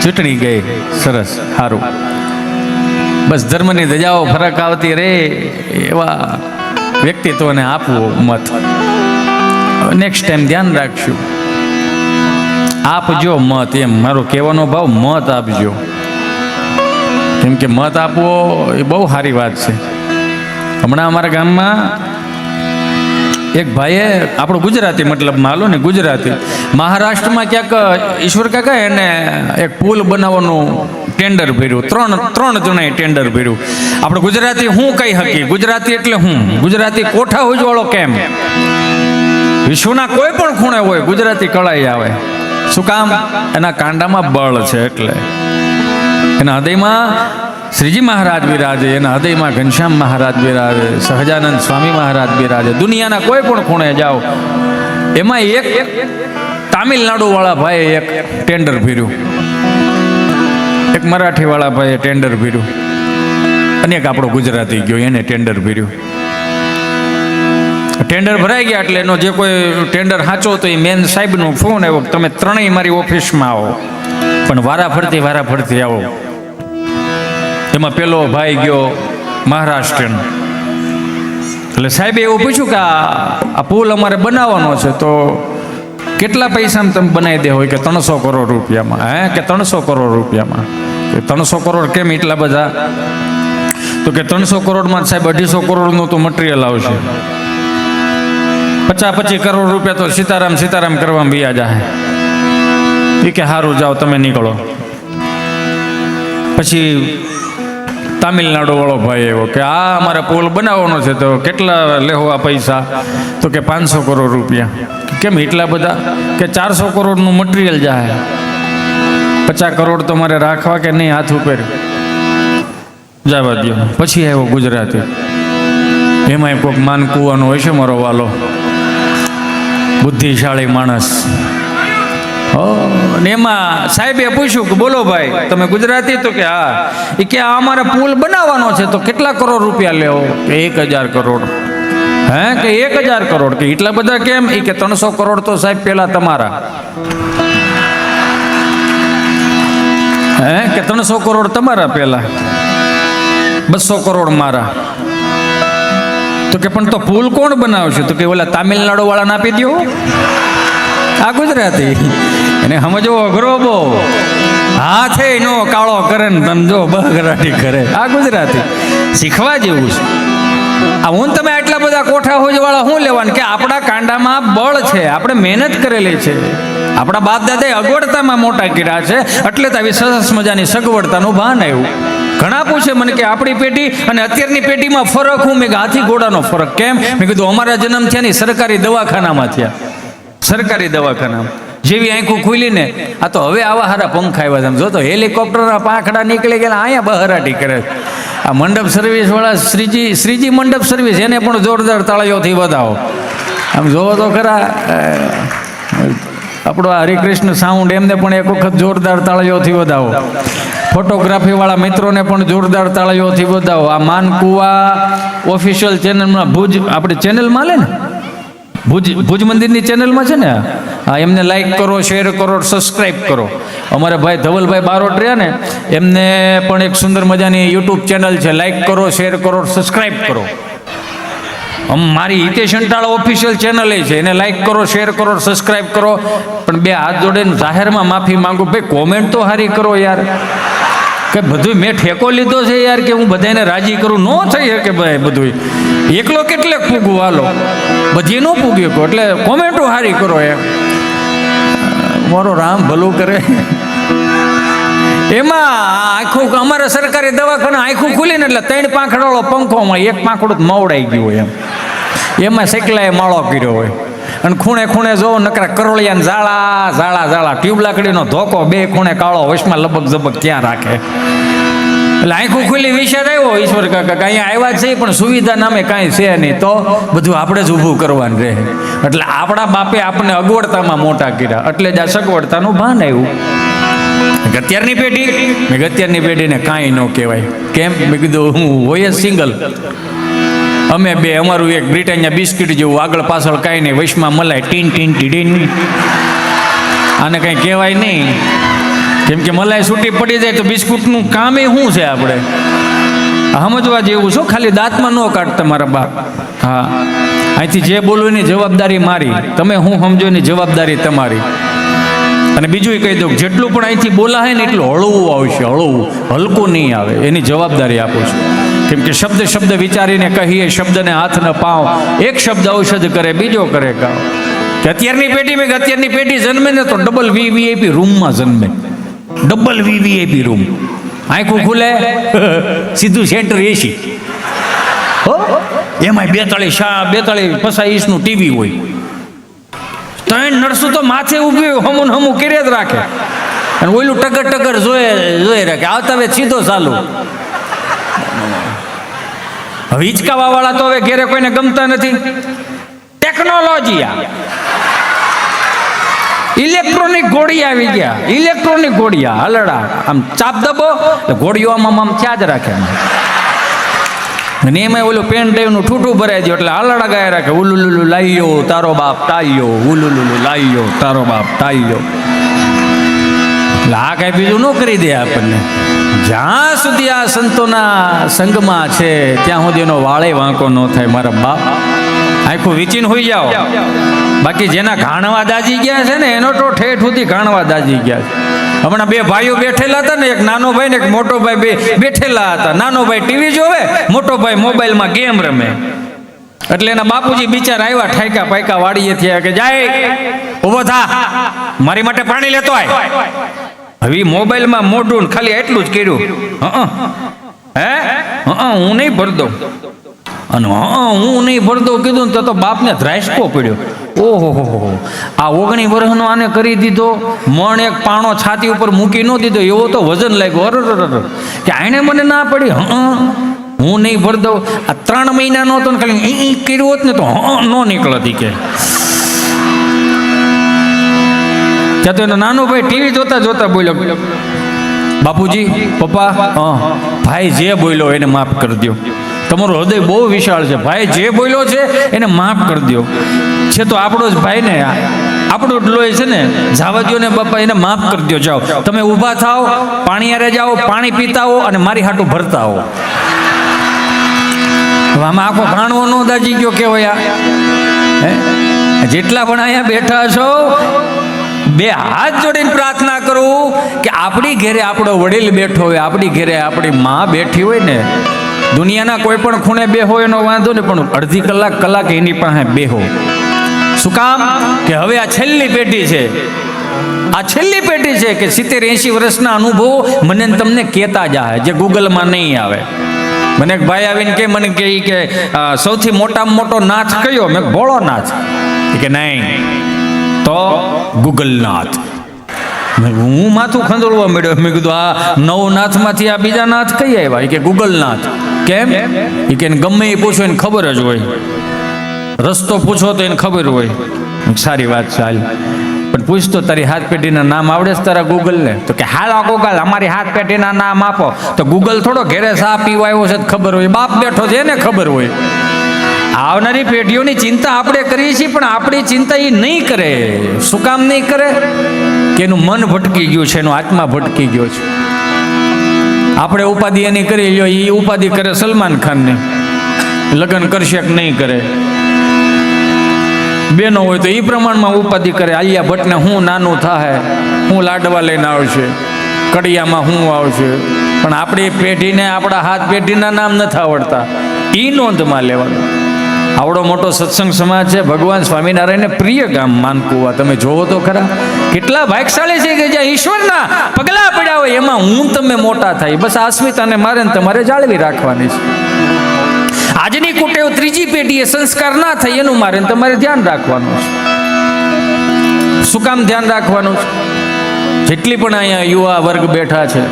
ચૂંટણી ગઈ, સરસ, સારું. બસ ધર્મની ધજાઓ ફરક આવતી રે એવા વ્યક્તિત્વને આપવું મત. નેક્સ્ટ ટાઈમ ધ્યાન રાખશું. આપજો મત, એમ મારો કહેવાનો ભાવ, મત આપજો. કેમ કે મત આપવો એ બહુ સારી વાત છે. હમણાં અમારા ગામમાં એક ભાઈએ, આપણું ગુજરાતી મતલબમાં હાલો ને, ગુજરાતી, મહારાષ્ટ્રમાં ક્યાંક ઈશ્વર કાકા એને એક પુલ બનાવવાનું ટેન્ડર ભર્યું. ત્રણ જણાએ ટેન્ડર ભર્યું. આપણે ગુજરાતી હું કહી શકીએ, ગુજરાતી એટલે હું, ગુજરાતી કોઠા ઉજવાળો કેમ, વિશ્વના કોઈ પણ ખૂણે હોય ગુજરાતી કળાઈ આવે. શું કામ? એના કાંડામાં બળ છે, એટલે એના હૃદયમાં શ્રીજી મહારાજ બિરાજે, એના હૃદયમાં ઘનશ્યામ મહારાજ બિરાજે, સહજાનંદ સ્વામી મહારાજ બિરાજે. દુનિયાના કોઈ પણ ખૂણે જાઓ. એમાં એક તામિલનાડુ વાળા ભાઈએ એક ટેન્ડર ભર્યું, એક મરાઠી વાળા ભાઈએ ટેન્ડર ભર્યું, અને એક આપણો ગુજરાતી ગયો એને ટેન્ડર ભર્યું. ટેન્ડર ભરાઈ ગયા એટલે એનો જે કોઈ ટેન્ડર સાચો તો એ મેન સાહેબનો ફોન આવ્યો, તમે ત્રણેય મારી ઓફિસમાં આવો, પણ વારાફરતી આવો. એમાં પેલો ભાઈ ગયો મહારાષ્ટ્રન. એટલે સાહેબે એવું પૂછ્યું કે આ પુલ અમારે બનાવવાનો છે, તો કેટલા પૈસામાં તમે બનાવી દે? હોય કે 300 કરોડ રૂપિયામાં. હે કે 300 કરોડ રૂપિયામાં? કે 300 કરોડ કેમ એટલા બધા? તો કે 300 કરોડમાં સાહેબ 250 કરોડનું તો મટીરિયલ આવશે, 50-25 કરોડ રૂપિયા તો સીતારામ કરવામાં વ્યા જાય. એ કે સારું, જાઓ તમે નીકળો. પછી તામિલનાડુ વાળો ભાઈ એવો કે આ અમારે પુલ બનાવવાનો છે, તો કેટલા લેવો આ પૈસા? તો કે 500 કરોડ રૂપિયા. કેમ એટલા બધા? કે 400 કરોડનું મટીરિયલ જાય, 50 કરોડ તો મારે રાખવા કે નહીં હાથ ઉપર? જવા દો. પછી આવ્યો ગુજરાતી. એમાં કોઈક માન કુવાનો હોય છે મારો વાલો, બુદ્ધિશાળી માણસ. એમાં સાહેબે પૂછ્યું કે બોલો ભાઈ તમે ગુજરાતી? તો કે હા. એ કે અમારે પુલ બનાવવાનો છે, તો કેટલા કરોડ રૂપિયા લેવો? કે 1000 કરોડ. હે કે 1000 કરોડ? કે એટલા બધા કેમ? એ કે 300 કરોડ તો સાહેબ પેલા તમારા. હે કે 300 કરોડ તમારા પેલા, 200 કરોડ મારા. તો કે પણ તો પુલ કોણ બનાવશે? તો કે ઓલા તામિલનાડુ વાળાને આપી દો. આ ગુજરાતી એને સમજો અઘરો બહુ, હાથે નો કાળો કરે ને તમે જો બગરાટી કરે. આ ગુજરાતી શીખવા જેવું છે. આ હું તમે આટલા બધા કોઠા હોજવાળા શું લેવાનું? કે આપણા કાંડામાં બળ છે, આપણે મહેનત કરેલી છે, આપણા બાપ દાદાએ અગવડતામાં મોટા કર્યા છે, એટલે તો આવી સરસ મજાની સગવડતાનું ભાન આવ્યું. ઘણા પૂછે મને કે આપણી પેઢી અને અત્યારની પેઢીમાં ફરક હું? મેં હાથી ઘોડાનો ફરક. કેમ? મેં કીધું અમારા જન્મ થયા ને સરકારી દવાખાનામાં થયા, સરકારી દવાખાનામાં. જેવી આંખું ખુલી ને, આ તો હવે આવા હારા પંખા આવ્યા. જો તો હેલિકોપ્ટરના પાંખડા નીકળી ગયા, અહીંયા બહરાટી કરે. આ મંડપ સર્વિસ વાળા શ્રીજી મંડપ સર્વિસ, એને પણ જોરદાર તાળીઓથી વધાવો. આમ જોવો તો ખરા. આપણો આ હરિકૃષ્ણ સાઉન્ડ, એમને પણ એક વખત જોરદાર તાળીઓથી વધાવો. ફોટોગ્રાફી વાળા મિત્રોને પણ જોરદાર તાળીઓથી વધાવો. આ માનકુવા ઓફિશિયલ ચેનલમાં, ભુજ આપણે ચેનલમાં લે ને, ભુજ મંદિરની ચેનલમાં છે ને, હા, એમને લાઈક કરો, શેર કરો, સબસ્ક્રાઈબ કરો. અમારા ભાઈ ધવલભાઈ બારોટ રહ્યા ને, એમને પણ એક સુંદર મજાની યુટ્યુબ ચેનલ છે. લાઈક કરો, શેર કરો, સબસ્ક્રાઈબ કરો. મારી હિતેશ અંટાળા ઓફિશિયલ ચેનલ છે, એને લાઈક કરો, શેર કરો, સબસ્ક્રાઈબ કરો. પણ બે હાથ જોડીને જાહેરમાં માફી માંગુ, ભાઈ કોમેન્ટ તો સારી કરો યાર. કે બધું મેં ઠેકો લીધો છે યાર, કે હું બધાને રાજી કરું? ન થઈ શકે ભાઈ. બધું એકલો કેટલે પૂગવું? હાલો, બધી ન પૂગ્યું કહો, એટલે કોમેન્ટો સારી કરો. એમ મારો રામ ભલું કરે. એમાં આખું અમારા સરકારી દવાખાના આખું ખુલીને એટલે 3 પાંખડાવાળો પંખો મળે, એક પાંખડું મવડાઈ ગયું હોય એમ. એમાં શેકલાએ માળો કર્યો હોય, અને ખૂણે ખૂણે જો નકરા કરોળિયાને ઝાડા ટ્યુબ લાકડીનો ધોકો, 2 ખૂણે કાળો, વશમાં લબક ઝબક ક્યાં રાખે. એટલે આંખું ખુલ્લી વિચાર આવ્યો ઈશ્વર કાકા કે અહીંયા આવ્યા છે પણ સુવિધા નામે કાંઈ છે નહીં, તો બધું આપણે જ ઊભું કરવાનું રહે. એટલે આપણા બાપે આપણને અગવડતામાં મોટા કર્યા, એટલે જ આ સગવડતાનું ભાન આવ્યું. અત્યારની પેઢીને કાંઈ ન કહેવાય. કેમ? મેં કીધું હું હોય જ સિંગલ. અમે બે, અમારું એક બ્રિટાનિયા બિસ્કિટ જેવું, આગળ પાછળ કાંઈ નહીં, વશમાં મલાઈ ટીન ટીન ટીન. આને કંઈ કહેવાય નહીં. કેમ કે મલાઈ છૂટી પડી જાય તો બિસ્કુટનું કામ એ શું છે આપણે સમજવા જેવું છો. ખાલી દાંતમાં ન કાઢતા મારા બાપ. હા, અહીંથી જે બોલવું એની જવાબદારી મારી, તમે હું સમજો એની જવાબદારી તમારી. અને બીજું કહી દઉં, જેટલું પણ અહીંથી બોલાય ને એટલું હળવું આવશે, હળવું, હલકું નહીં આવે, એની જવાબદારી આપું છું. કેમ કે શબ્દ શબ્દ વિચારીને કહીએ, શબ્દને હાથ ન પાવ, એક શબ્દ ઔષધ કરે, બીજો કરે કાવ. કે અત્યારની પેઢી જન્મે ને તો ડબલ વીવીઆઈપી રૂમમાં જન્મે, ડબલ વીવીઆઈપી રૂમ. આંખું ખુલે સીધું સેન્ટર એસી, એમાંય 42-50 ઇંચનું ટીવી હોય. 3 નર્સો તો માથે ઊભી હમું હમું કર્યા જ રાખે, અને ઓલું ટકર જોઈ રાખે. આવતા હવે સીધો ચાલુ. હવે હિંચકાવા વાળા તો હવે ઘેરે કોઈને ગમતા નથી. ટેકનોલોજી, ઇલેક્ટ્રોનિક ઘોડી આવી ગયા, ઇલેક્ટ્રોનિક ઘોડિયા હલડા, આમ ચાપ દબો ઘોડીઓ આમ ત્યાં જ રાખે. અને એમાં ઓલું પેન ડ્રાઈવનું ઠૂઠું ભરાઈ દો એટલે હલડા ગાય રાખે. ઉલુલુલુ લાઈયો તારો બાપ ટાઈયો, ઉલુલુલુ લાઈયો તારો બાપ ટાઈયો. એટલે આ કાંઈ બીજું ન કરી દે આપણને. જ્યાં સુધી આ સંતોના સંગમાં છે ત્યાં સુધી એનો વાળે વાંકો ન થાય મારા બાપ. આખું વીચીને હોઈ જાઓ. બાકી જેના ઘાણવા દાજી ગયા છે ને એનો તો ઠેઠ સુધી ઘાણવા દાજી ગયા છે. હમણાં 2 ભાઈઓ બેઠેલા હતા ને, એક નાનો ભાઈ ને એક મોટો ભાઈ, બે બેઠેલા હતા. નાનો ભાઈ ટીવી જોવે, મોટો ભાઈ મોબાઈલમાં ગેમ રમે. એટલે એના બાપુજી બિચારા આવ્યા, ઠાયકા પાયકા વાડીએ થયા કે જાય ઉભો થા, મારી માટે પાણી લેતો આય. હવે મોબાઈલમાં મોઢું ખાલી એટલું જ કર્યું, હું નહીં ભર દઉં. અને હું નહીં ભરતો કીધું ને તો બાપને ધ્રાસકો પડ્યો. ઓહો, આ 19 વર્ષનો આને કરી દીધો, મણ એક પાણો છાતી ઉપર મૂકી ન દીધો, એવો તો વજન લાગ્યો. અરર, કે આને મને ના પડી, હું નહીં ભર દઉં. આ 3 મહિનાનો હતો ને ખાલી કર્યું હોત ને તો ન નીકળતી. કે ત્યાં તો એનો નાનો ભાઈ ટીવી જોતા જોતા બોલ્યો, બાપુજી, પપ્પા, ભાઈ જે બોલ્યો એને માફ કરી દો. તમારું હૃદય બહુ વિશાળ છે, ભાઈ જે બોલ્યો છે એને માફ કરી દો. છે તો આપણો જ ભાઈ ને, આપણો જ લોહી છે ને, જાવા દો ને બાપા, એને માફ કરી દો. જાઓ તમે ઊભા થાઓ, પાણી આરે જાઓ, પાણી પીતા હો અને મારી હાટું ભરતા હો. આમાં આખો ઘાણવો નો દાજી ગયો કેવાય. જેટલા પણ અહીંયા બેઠા છો, 2 હાથ જોડીને પ્રાર્થના કરું કે આપણી ઘેરે આપણો વડીલ બેઠો હોય, આપણી ઘેરે આપણી માં બેઠી હોય ને, દુનિયાના કોઈ પણ ખૂણે બેહો એનો વાંધો ને, પણ અડધી કલાક એની પાસે બેહો. શું કામ? કે હવે આ છેલ્લી પેઢી છે, આ છેલ્લી પેઢી છે કે 70-80 વર્ષના અનુભવો મને તમને કહેતા જાય, જે ગૂગલમાં નહીં આવે. મને એક ભાઈ આવીને કે મને કે સૌથી મોટામાં મોટો નાથ કયો? મેં ભોળોનાથ. કે નહીં તો ગૂગલનાથ. હું માથું ખંદોળવા મળ્યો. મેં કીધું આ 9 નાથમાંથી આ બીજા નાથ કઈ આવ્યા? કે ગૂગલનાથ. કેમ? એ કે ગમે એ પૂછો એને ખબર જ હોય, રસ્તો પૂછો તો એને ખબર હોય. સારી વાત છે, હાલ. પણ પૂછતો તારી હાથ પેઢીના નામ આવડે છે તારા ગૂગલને? તો કે હાલો ગૂગલ અમારી હાથ પેઢીના નામ આપો. તો ગૂગલ થોડો ઘેરે સા પીવા આવ્યો છે ખબર હોય, બાપ બેઠો છે એને ખબર હોય. આવનારી પેઢીઓની ચિંતા આપણે કરીએ છીએ, પણ આપણી ચિંતા એ નહીં કરે. શું કામ નહીં કરે? કે એનું મન ભટકી ગયું છે, એનો આત્મા ભટકી ગયો છે. આપણે ઉપાધિ એની કરી લ્યો, એ ઉપાધિ કરે સલમાન ખાનને, લગ્ન કરશે કે નહીં કરે. બેનો હોય તો એ પ્રમાણમાં ઉપાધિ કરે. આલિયા ભટ્ટને હું નાનું થાય, હું લાડવા લઈને આવશે, કડિયામાં હું આવશે. પણ આપણી પેઢીને આપણા હાથ પેઢીના નામ નથી આવડતા, એ નોંધમાં લેવાનું. આવડો મોટો સત્સંગ સમાજ છે, ભગવાન સ્વામિનારાયણને પ્રિય ગામ માનકુવા. તમે જોવો તો ખરા, કેટલા ભાગ્યશાળી છે કે જ્યાં ઈશ્વરના પગલા પડ્યા હોય એમાં હું તમે મોટા થાય. બસ આ અસ્મિતાને મારે ને તમારે જાળવી રાખવાની છે. આજની કુટેવ 3જી પેઢીએ સંસ્કાર ના થાય એનું મારે તમારે ધ્યાન રાખવાનું છે. શું કામ ધ્યાન રાખવાનું છે? જેટલી પણ અહીંયા યુવા વર્ગ બેઠા છે,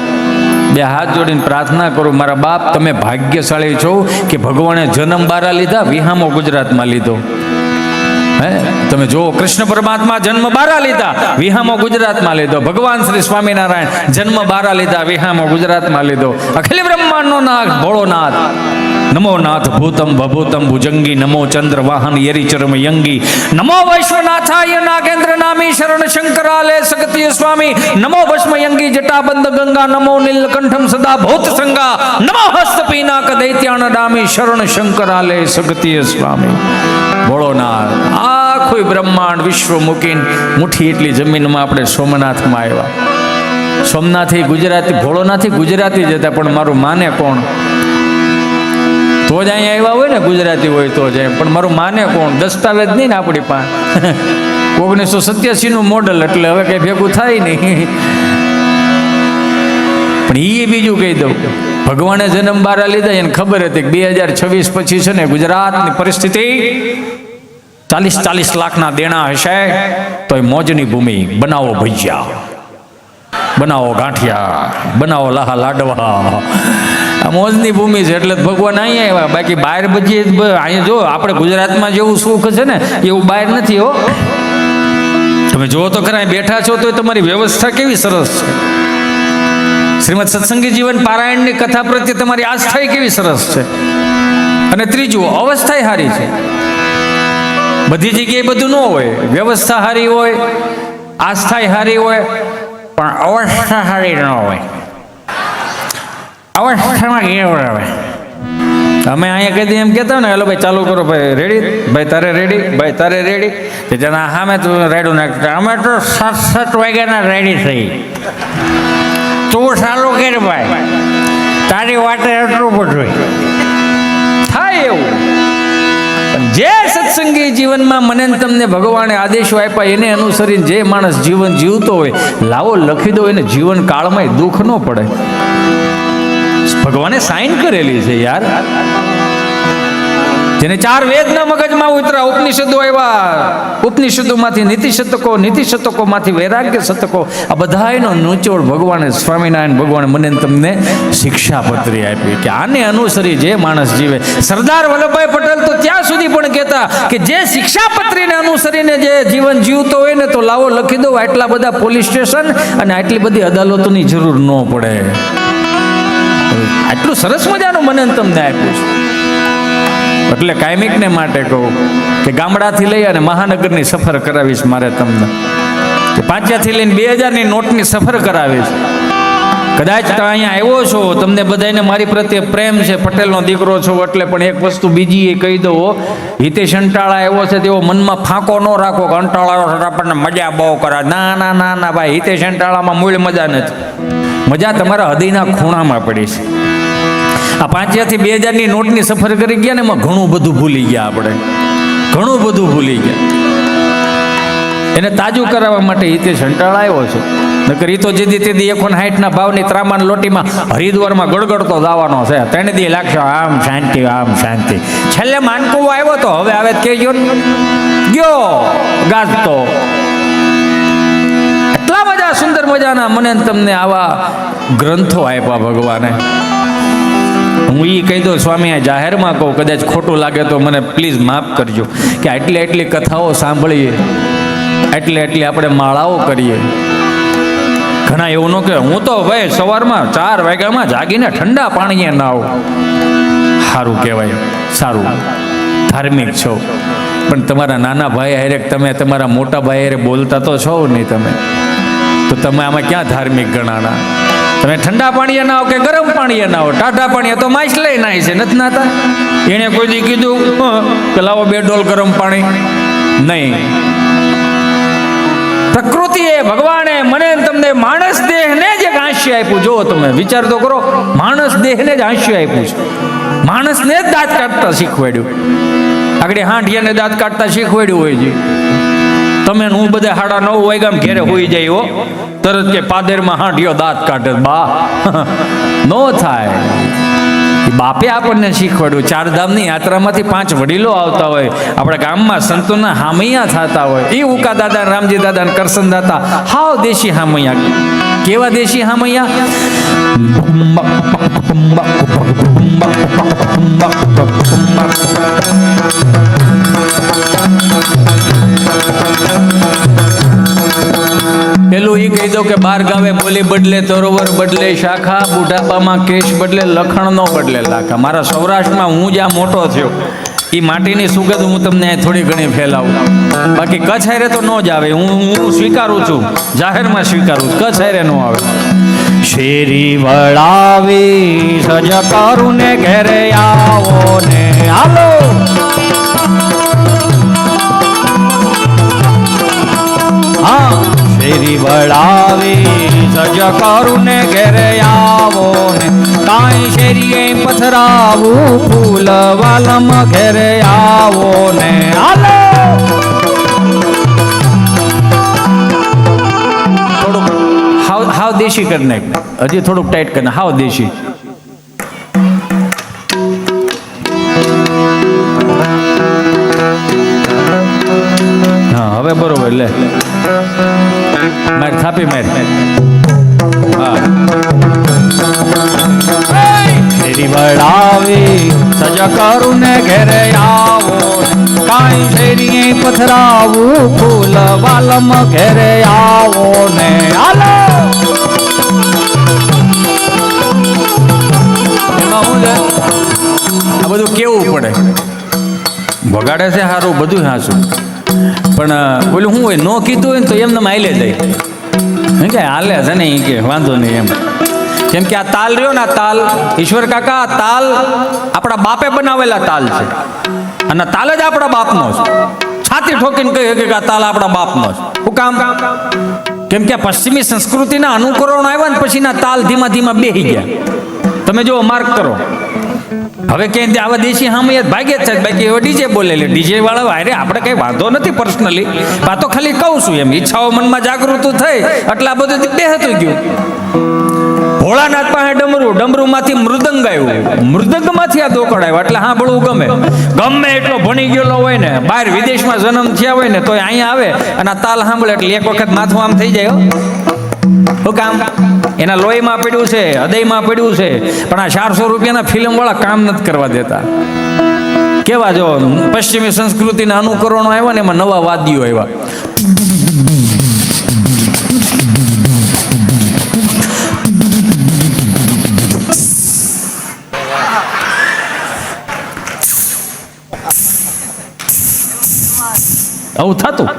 2 હાથ જોડીને પ્રાર્થના કરું, મારા બાપ તમે ભાગ્યશાળી છો કે ભગવાને જન્મ 12 લીધા, વિહામો ગુજરાતમાં લીધો. તમે જુઓ, કૃષ્ણ પરમાત્મા જન્મ 12 લીધા, વિહામો ગુજરાતમાં લીધો. ભગવાન શ્રી સ્વામિનારાયણ જન્મ 12 લીધા, વિહામો ગુજરાતમાં લીધો. અખિલ બ્રહ્માંડનો નાથ ભોળોનાથ. નમો નાથ ભૂતમ ભભૂતમ ભુજંગી, નમો ચંદ્ર વાહન યરી ચરમ યંગી, નમો વૈશ્વનાથાય નાગેન્દ્ર નામી શરણ શંકરાલય સગત સગતીય સ્વામી, નમો ભસ્મયંગી જટાબંધ ગંગા, નમો નીલકંઠમ સદા ભૂત સંગા, નમો હસ્ત પીનાક દૈત્યાન ડામી, શરણ શંકરાલે સગતીય સ્વામી. ભોળોનાથ આખું બ્રહ્માંડ વિશ્વ મૂકીને મુઠ્ઠી એટલી જમીનમાં આપણે સોમનાથમાં આવ્યા. સોમનાથી ગુજરાતી, ભોળોનાથી ગુજરાતી જ હતા, પણ મારું માને કોણ? તો જ અહીંયા આવ્યા હોય ને, ગુજરાતી હોય તો જ. પણ મારું માને કોણ? દસ્તાવેજ નહીં ને આપણી પાસે. 1987 મોડલ, એટલે હવે કઈ ભેગું થાય નહીં. પણ એ બીજું કહી દઉં, ભગવાને જન્મ બારા લીધા એને ખબર હતી કે 2026 પછી છે ને ગુજરાતની પરિસ્થિતિ 40 લાખના દેણા હશે, તો એ મોજની ભૂમિ. બનાવો ભજીયા, બનાવો ગાંઠિયા, બનાવો લાહા લાડવા, આ મોજની ભૂમિ છે. એટલે ભગવાન અહીંયા આવ્યા. બાકી બહાર બધી અહીંયા જો આપણે ગુજરાતમાં જેવું સુખ છે ને એવું બહાર નથી હો. તમે જુઓ તો ખરા, બેઠા છો તો તમારી વ્યવસ્થા કેવી સરસ છે. શ્રીમદ સત્સંગી જીવન પારાયણની કથા પ્રત્યે તમારી આસ્થા કેવી સરસ છે. અને ત્રીજું, અવસ્થા સારી છે. બધી જગ્યાએ બધું ન હોય, વ્યવસ્થા સારી હોય, આસ્થા સારી હોય, પણ અવસ્થા સારી ન હોય. અવસ્થામાં કેવું આવે? અમે અહીંયા કદી એમ કહેતા ને, હેલો ભાઈ ચાલુ કરો, ભાઈ રેડી, ભાઈ તારે રેડી, ભાઈ તારે રેડી. કે જેના સામે તું રેડું નાખતા, અમે તો 7 વાગ્યાના રેડી થઈ. તું ચાલુ કર ભાઈ, તારી વાટે એટલું બધું થાય એવું. જે સત્સંગી જીવનમાં મને તમને ભગવાને આદેશો આપ્યા એને અનુસરીને જે માણસ જીવન જીવતો હોય, લાવો લખી દો, એને જીવન કાળમાં દુઃખ ન પડે. ભગવાને સાઈન કરેલી છે યાર. જેને 4 વેદના મગજમાં ઉતરા, ઉપનિષદો આવ્યા, ઉપનિષદોમાંથી નીતિ શતકો, નીતિ શતકોમાંથી વૈરાગ્ય શતકો, આ બધાનો નિચોડ ભગવાને, સ્વામિનારાયણ ભગવાને મને તમને શિક્ષાપત્રી આપી કે આને અનુસરી જે માણસ જીવે. સરદાર વલ્લભભાઈ પટેલ તો ત્યાં સુધી પણ કહેતા કે જે શિક્ષાપત્રીને અનુસરીને જે જીવન જીવતો હોય ને, તો લાવો લખી દો, આટલા બધા પોલીસ સ્ટેશન અને આટલી બધી અદાલતોની જરૂર ન પડે. આટલું સરસ મજાનું મને તમને આપ્યું છે. એટલે કાયમિકને માટે કહું કે ગામડાથી લઈ અને મહાનગરની સફર કરાવીશ મારે તમને, કે 500થી લઈને 2000ની નોટની સફર કરાવીશ. કદાચ અહીંયા આવ્યો છો, તમને બધાને મારી પ્રત્યે પ્રેમ છે, પટેલનો દીકરો છો એટલે. પણ એક વસ્તુ બીજી એ કહી દઉં, હિતેશ અંટાળા આવ્યો છે તેવો મનમાં ફાંકો ન રાખો કે અંટાળા આપણને મજા બહુ કરા. ના ના ના ના ભાઈ, હિતેશ અંટાળામાં મૂળ મજા નથી. મજા તમારા હૃદયના ખૂણામાં પડી છે. આ 500થી 2000ની નોટની સફર કરી ગયા ને, એમાં ઘણું બધું ભૂલી ગયા આપણે, ઘણું બધું ભૂલી ગયા. એને તાજું કરાવવા માટે હિતેશ અંટાળા આવ્યો છે. નકર એ તો જેદી તેદી 160ના ભાવની ત્રામાન લોટીમાં હરિદ્વારમાં ગળગળતો દાવાનો છે. 3 દી લાગશે આમ શાંતિ, આમ શાંતિ. છેલ્લે માનકુવો આવ્યો તો હવે આવે કહેજો ગયો ગાજતો. એટલા બધા સુંદર મજાના મને તમને આવા ગ્રંથો આપ્યા ભગવાને. હું એ કહી દઉં, સ્વામી આ જાહેરમાં કહું, કદાચ ખોટું લાગે તો મને પ્લીઝ માફ કરજો, કે આટલી કથાઓ સાંભળીએ, એટલી આપણે માળાઓ કરીએ. ઘણા એવું ન કે હું તો ભાઈ સવારમાં 4 વાગ્યામાં જાગીને ઠંડા પાણીએ નાવ. સારું કહેવાય, સારું, ધાર્મિક છો. પણ તમારા નાના ભાઈ હારે, તમે તમારા મોટા ભાઈ હારે બોલતા તો છો નહીં તમે, તો તમે આમાં ક્યાં ધાર્મિક ગણાના? તમે ઠંડા પાણીએ નાઓ કે ગરમ પાણીએ નાઓ? ટાઢા પાણીએ તો માછ લઈ નાય છે, નથી નાતા. એણે કોઈ દી કીધું કે લાવો 2 ડોલ ગરમ પાણી? નહીં. પ્રકૃતિએ, ભગવાને મને તમને માણસ દેહને જ એક હાસ્ય આપ્યું. જો તમે વિચાર તો કરો, માણસ દેહને જ હાસ્ય આપ્યું છે. માણસને જ દાંત કાઢતા શીખવાડ્યું. આગળ હાંડિયાને દાંત કાઢતા શીખવાડ્યું હોય છે. તમે હું બધા 9:30 વાગ્યામાં ઘેરે હોઈ જાય હો, તરત કે પાદરમાં હાંડિયો દાંત કાઢે. બા નો થાય. બાપે આપણને શીખવાડ્યું. 4 ધામની યાત્રામાંથી 5 વડીલો આવતા હોય, આપણા ગામમાં સંતોના હામૈયા થતા હોય. એ ઉકા દાદા, રામજી દાદા, કરશન દાદા, હાવ દેશી હામૈયા. કેવા દેશી હામૈયા? પેલું એ કહી દો કે 12 ગાવે બોલી બદલે, તરોવર બદલે શાખા, બુઢાપામાં કેશ બદલે લખણ નો બદલે લાખા. મારા સૌરાષ્ટ્રમાં હું જ્યાં મોટો થયો એ માટીની સુગંધ હું તમને થોડી ઘણી ફેલાવું. બાકી કચ્છ હારે તો ન જ આવે. હું સ્વીકારું છું, જાહેરમાં સ્વીકારું છું, કચ્છ હારે ન આવે. શેરી વળાવી સજ કરું ને ઘેરે આવો ને હાલો. હા, શેરી વળાવી સજ કરું ને ઘેરે આવો ને કાંઈ શેરીએ પથરાવું ફૂલ વાલમ ઘેરે આવો ને હાલો. થોડુંક હાવ દેશી કરી નાખ, હજી થોડુંક ટાઈટ કરી નાખ, હાવ દેશી. હા હવે બરોબર લે, માર થાપી માર. હા, શેરી વળાવી સજ કરું ને ઘેરે આવો કાંઈ શેરીએ પથરાવું ફૂલ વાલમ ઘેરે આવો ને હાલો. એમાં હું છે આ બધું કેવું પડે, વગાડે છે સારું, બધું હાસું, પણ બોલું શું હોય, ન કીધું હોય ને તો એમને માઇલે જાય કે હાલે છે ને એ કે વાંધો નહીં એમ. કેમ કે આ તાલ રહ્યો ને, આ તાલ ઈશ્વર કાકા, આ તાલ આપણા બાપે બનાવેલા તાલ છે અને તાલ જ આપણા બાપનો છે. છાતી ઠોકીને કહી કે આ તાલ આપણા બાપનો છે. શું કામ? કેમ કે પશ્ચિમી સંસ્કૃતિના અનુકરણો આવ્યા ને પછીના તાલ ધીમા ધીમા બેસી ગયા. તમે જો માર્ક કરો, હવે ક્યાંય આવા દેશી સામે ભાગે જ થાય. બાકી હવે ડીજે બોલેલી, ડીજે વાળા હારે આપણે કઈ વાંધો નથી પર્સનલી, આ તો ખાલી કહું છું એમ. ઈચ્છાઓ મનમાં જાગૃત થઈ એટલે આ બધું બેહતું ગયું. ભોળાનાથ પાસે ડમરું, ડમરુમાંથી મૃદંગ આવ્યું, મૃદંગમાંથી આ દોકડ આવ્યો એટલે સાંભળવું ગમે. ગમે એટલો ભણી ગયેલો હોય ને, બહાર વિદેશમાં જન્મ થયા હોય ને, તો અહીંયા આવે અને આ તાલ સાંભળે એટલે એક વખત માથું આમ થઈ જાય. શું કામ? એના લોહીમાં પડ્યું છે, હૃદયમાં પડ્યું છે. પણ આ 400 રૂપિયાના ફિલ્મ વાળા કામ નથી કરવા દેતા. કેવા જો પશ્ચિમી સંસ્કૃતિના અનુકરણો આવ્યા ને, એમાં નવા વાદ્યો આવ્યા. આવું થતું,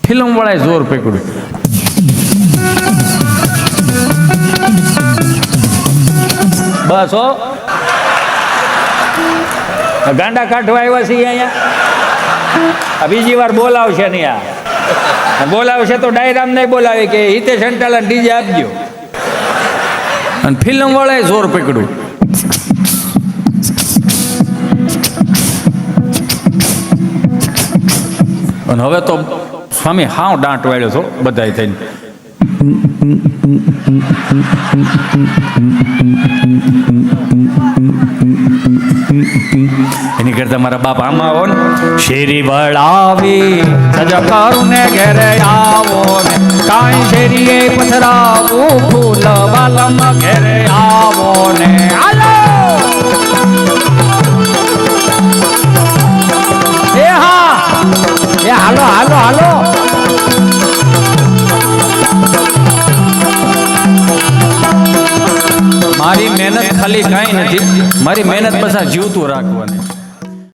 ફિલ્મ વાળાએ જોર પકડ્યું. બસ હો, ગાંડા કાઢવા આવ્યા છીએ અહીંયા. બીજી વાર બોલાવશે નહીં, આ બોલાવશે તો ડાયરામ નહીં બોલાવે કે હિતેશ અંટાલા ડીજે આપજો. અને ફિલ્મ વાળાએ જોર પકડ્યું. અને હવે તો સ્વામી હાવ દાંટ વાળ્યો છો બધાય થઈને. એની કરતા મારા બાપ આમાં આવો ને. શેરી વળાવી સજ કરું ને ઘેરે આવો ને કાંઈ શેરીએ પથરાવું ફૂલ વાલમ ઘેરે આવો ને હાલો. એ હા, એ હાલો હાલો હાલો. મારી મહેનત ખાલી કાંઈ નથી, મારી મહેનત બસ આ જીવતું રાખવાની.